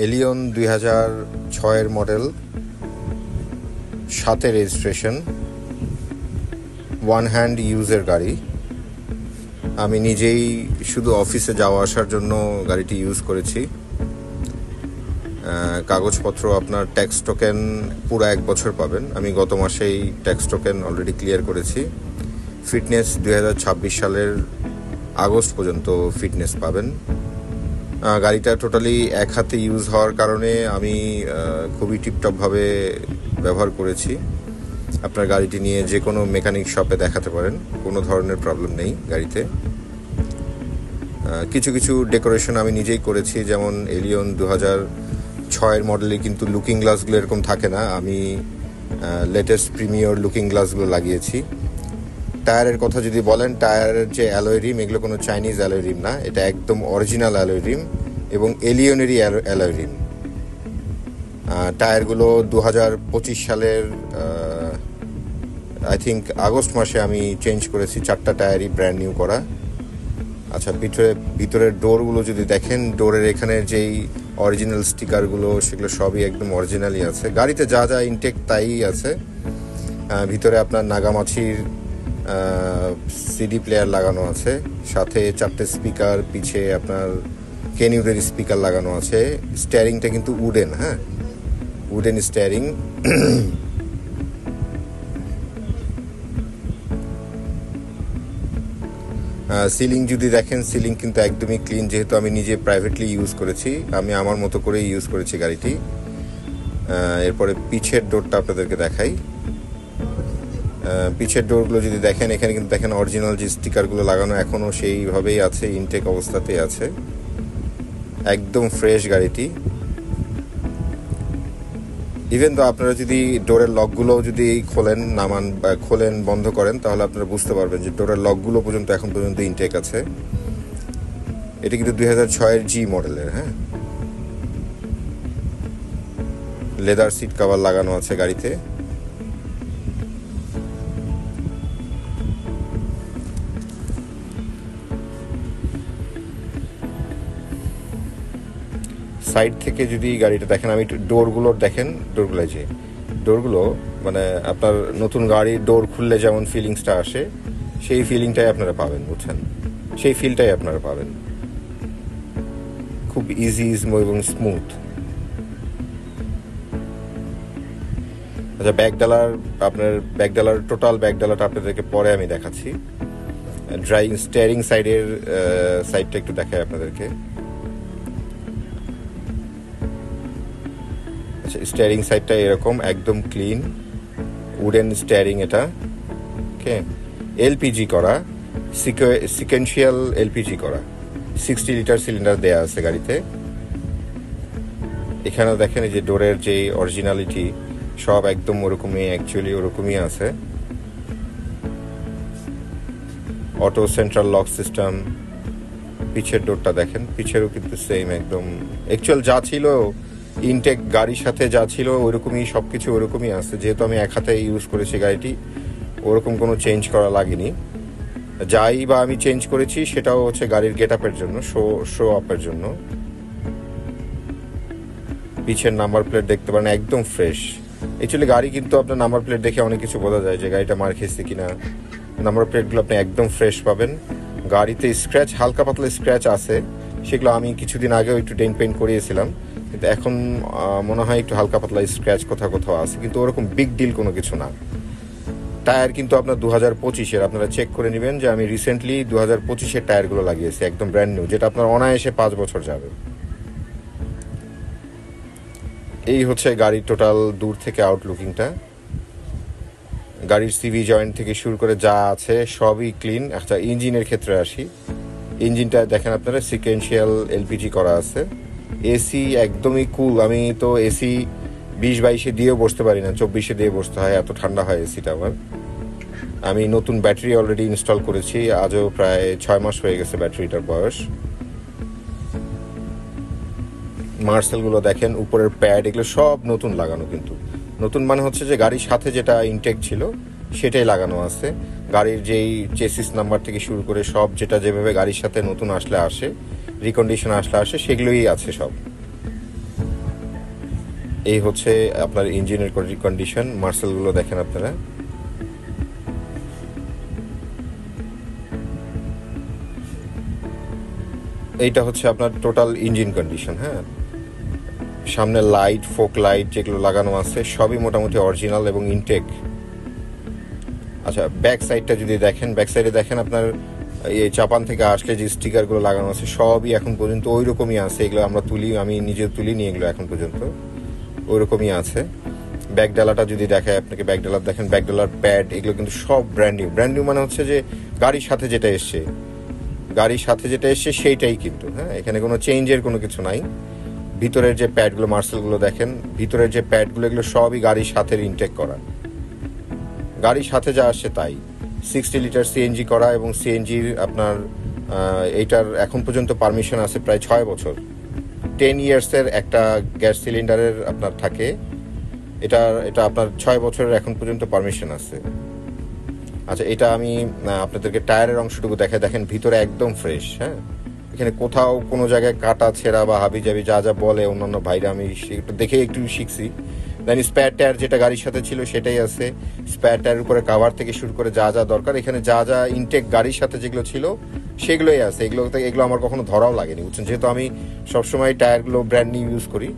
Allion 2006-এর model, 7-এ registration, one hand ইউজের গাড়ি। আমি নিজেই শুধু অফিসে যাওয়া আসার জন্য গাড়িটি ইউজ করেছি। কাগজপত্র আপনার ট্যাক্স টোকেন পুরো 1 বছর পাবেন। আমি গত মাসেই ট্যাক্স টোকেন অলরেডি ক্লিয়ার করেছি। ফিটনেস 2026 সালের আগস্ট পর্যন্ত ফিটনেস পাবেন। গাড়িটা টোটালি এক হাতে ইউজ হওয়ার কারণে আমি খুবই টিপটপভাবে ব্যবহার করেছি। আপনার গাড়িটি নিয়ে যে কোনো মেকানিক শপে দেখাতে পারেন, কোনো ধরনের প্রবলেম নেই গাড়িতে। কিছু কিছু ডেকোরেশন আমি নিজেই করেছি, যেমন এলিয়ন 2006-এর মডেলে কিন্তু লুকিং গ্লাসগুলো এরকম থাকে না, আমি লেটেস্ট প্রিমিয়ার লুকিং গ্লাসগুলো লাগিয়েছি। টায়ারের কথা যদি বলেন, টায়ারের যে অ্যালয় রিম, এগুলো কোনো চাইনিজ অ্যালয় রিম না, এটা একদম অরিজিনাল অ্যালয় রিম এবং এলিয়নেরই অ্যালয় রিম। টায়ারগুলো 2025 সালের আই থিঙ্ক আগস্ট মাসে আমি চেঞ্জ করেছি, 4টা টায়ারই ব্র্যান্ড নিউ করা। আচ্ছা, ভিতরের ডোরগুলো যদি দেখেন, ডোরের এখানে যেই অরিজিনাল স্টিকারগুলো, সেগুলো সবই একদম অরিজিনালই আছে। গাড়িতে যা যা ইনটেক তাই আছে। ভিতরে আপনার নাগামাছির সিডি প্লেয়ার লাগানো আছে, সাথে 4টে স্পিকার, পিছে আপনার কেনিউডের স্পিকার লাগানো আছে। স্টিয়ারিংটা কিন্তু উডেন, উডেন স্টিয়ারিং। সিলিং যদি দেখেন, সিলিং কিন্তু একদমই ক্লিন, যেহেতু আমি নিজে প্রাইভেটলি ইউজ করেছি, আমি আমার মতো করে ইউজ করেছি গাড়িটি। এরপরে পিছের ডোরটা আপনাদেরকে দেখাই। পিছের ডোরগুলো যদি দেখেন, এখানে কিন্তু দেখেন অরিজিনাল যে স্টিকারগুলো লাগানো এখনও সেইভাবেই আছে, ইনটেক অবস্থাতেই আছে, একদম ফ্রেশ গাড়িটি। ইভেন তো আপনারা যদি ডোরের লকগুলো যদি খোলেন বন্ধ করেন, তাহলে আপনারা বুঝতে পারবেন যে ডোরের লকগুলো পর্যন্ত এখন পর্যন্ত ইনটেক আছে। এটি কিন্তু 2006-এর জি মডেলের। লেদার সিট কভার লাগানো আছে গাড়িতে। সাইড থেকে যদি গাড়িটা দেখেন, আমি ডোরগুলো দেখেন, ডোরগুলো মানে আপনার নতুন গাড়ির ডোর খুললে যেমন ফিলিংসটা আসে, সেই ফিলিংটাই আপনারা পাবেন, বুঝছেন? সেই ফিলটাই আপনারা পাবেন, খুব ইজি এবং স্মুথ। আচ্ছা, টোটাল ব্যাকডালাটা আপনাদেরকে পরে আমি দেখাচ্ছি। স্টিয়ারিং সাইডটা একটু দেখাই আপনাদেরকে। আচ্ছা, স্টিয়ারিং সাইডটা এরকম একদম ক্লিন উডেন স্টিয়ারিং। এটা ওকে, এলপিজি করা, সিকোয়েন্সিয়াল এলপিজি করা, 60 লিটার সিলিন্ডার দেয়া আছে গাড়িতে। এখানেও দেখেন এই যে ডোরের যে অরিজিনালিটি, সব একদম ওরকমই আছে। Auto central lock system. পিছের ডোরটা দেখেন, পিছেরও কিন্তু সেম একদম অ্যাকচুয়াল যা ছিল ইনটেক, গাড়ির সাথে যা ছিল ওইরকমই সবকিছু ওরকমই আছে। যেহেতু আমি এক হাতে ইউজ করেছি গাড়িটি, ওরকম কোনো চেঞ্জ করা লাগেনি। যাই বা আমি চেঞ্জ করেছি সেটাও হচ্ছে গাড়ির গেট আপের জন্য, শো আপের জন্য। পিছের নাম্বার প্লেট দেখতে পারেন, একদম ফ্রেশ। অ্যাকচুয়ালি গাড়ি কিন্তু আপনার নাম্বার প্লেট দেখে অনেক কিছু বোঝা যায় যে গাড়িটা মার খেয়েছে কিনা। নাম্বার প্লেটগুলো আপনি একদম ফ্রেশ পাবেন। গাড়িতে স্ক্র্যাচ, হালকা পাতলা স্ক্র্যাচ আছে, সেগুলো আমি কিছুদিন আগেও একটু ডেন্ট পেন্ট করিয়েছিলাম, কিন্তু এখন মনে হয় একটু হালকা পাতলা স্ক্র্যাচ কোথাও আছে, কিন্তু ওরকম বিগ ডিল কোনো কিছু না। টায়ার কিন্তু আপনার 2025-এর, আপনারা চেক করে নেবেন যে আমি রিসেন্টলি 2025-এর টায়ারগুলো লাগিয়েছি, একদম ব্র্যান্ড নিউ, যেটা আপনার অনায়াসে 5 বছর যাবে। এই হচ্ছে গাড়ির টোটাল দূর থেকে আউটলুকিংটা। গাড়ির সিভি জয়েন্ট থেকে শুরু করে যা আছে সবই ক্লিন। আচ্ছা, ইঞ্জিনের ক্ষেত্রে আসি। ইঞ্জিনটা দেখেন আপনারা, সিকোয়েন্সিয়াল এলপিজি করা আছে। এসি একদমই কুল। আমি তো এসি 20-22-এ দিয়েও বসতে পারি না, 24-এ দিয়ে বসতে হয়, এত ঠান্ডা হয় এসিটা আমার। আমি নতুন ব্যাটারি অলরেডি ইনস্টল করেছি, আজও প্রায় 6 মাস হয়ে গেছে ব্যাটারিটার বয়স। মার্সেলগুলো দেখেন, উপরের প্যাড, এগুলো সব নতুন লাগানো। কিন্তু নতুন মানে হচ্ছে যে গাড়ির সাথে যেটা ইনটেক ছিল সেটাই লাগানো আছে। গাড়ির যেই চেসিস নাম্বার থেকে শুরু করে সব যেটা যেভাবে গাড়ির সাথে নতুন আসে, রিকন্ডিশন আসে, সেগুলোই আছে সব। এই হচ্ছে আপনার ইঞ্জিনের কন্ডিশন, মার্সেলগুলো দেখেন আপনারা। এইটা হচ্ছে আপনার টোটাল ইঞ্জিন কন্ডিশন। হ্যাঁ, সামনে লাইট, ফোক লাইট যেগুলো লাগানো আছে সবই মোটামুটি অরিজিনাল এবং ইনটেক। আচ্ছা, ব্যাক সাইডটা যদি দেখেন, ব্যাক সাইডে দেখেন আপনার এই জাপান থেকে আসলে যে স্টিকারগুলো লাগানো আছে সবই এখন পর্যন্ত ওই রকমই আছে। এগুলো আমরা আমি নিজে তুলিনি এগুলো এখন পর্যন্ত, ওই রকমই আছে। ব্যাক ডালাটা যদি দেখায় আপনাকে, ব্যাক ডালার দেখেন, ব্যাক ডালার প্যাড এগুলো কিন্তু সব ব্র্যান্ড নিউ। ব্র্যান্ড নিউ মানে হচ্ছে যে গাড়ির সাথে যেটা এসছে, গাড়ির সাথে যেটা এসছে সেইটাই কিন্তু। হ্যাঁ, এখানে কোনো চেঞ্জের কোনো কিছু নাই। ভিতরের যে প্যাডগুলো, মার্সেলগুলো দেখেন, ভিতরের যে প্যাডগুলো এগুলো সবই গাড়ির সাথে ইনটেক করা, গাড়ির সাথে যা আসছে তাই। 60 লিটার সিএনজি করা, এবং সিএনজির আপনার এইটার এখন পর্যন্ত পারমিশন আছে প্রায় 6 বছর। 10 ইয়ার্সের একটা গ্যাস সিলিন্ডারের আপনার থাকে, এটা আপনার 6 বছরের এখন পর্যন্ত পারমিশন আছে। আচ্ছা, এটা আমি আপনাদেরকে টায়ারের অংশটুকু দেখেন, ভিতরে একদম ফ্রেশ। হ্যাঁ, এখানে কোথাও কোনো জায়গায় কাটা ছেঁড়া বা হাবিজাবি যা যা বলে অন্যান্য ভাইরা, আমি একটু দেখে একটু শিখছি। দেন স্পেয়ার টায়ার যেটা গাড়ির সাথে ছিল সেটাই আছে। স্পেয়ার টায়ারের উপরে কাভার থেকে শুরু করে যা যা দরকার, এখানে যা যা ইনটেক গাড়ির সাথে যেগুলো ছিল সেগুলোই আছে। এগুলো আমার কখনো ধরাও লাগেনি, বুঝছেন, যেহেতু আমি সবসময় টায়ারগুলো ব্র্যান্ড নিউ ইউজ করি।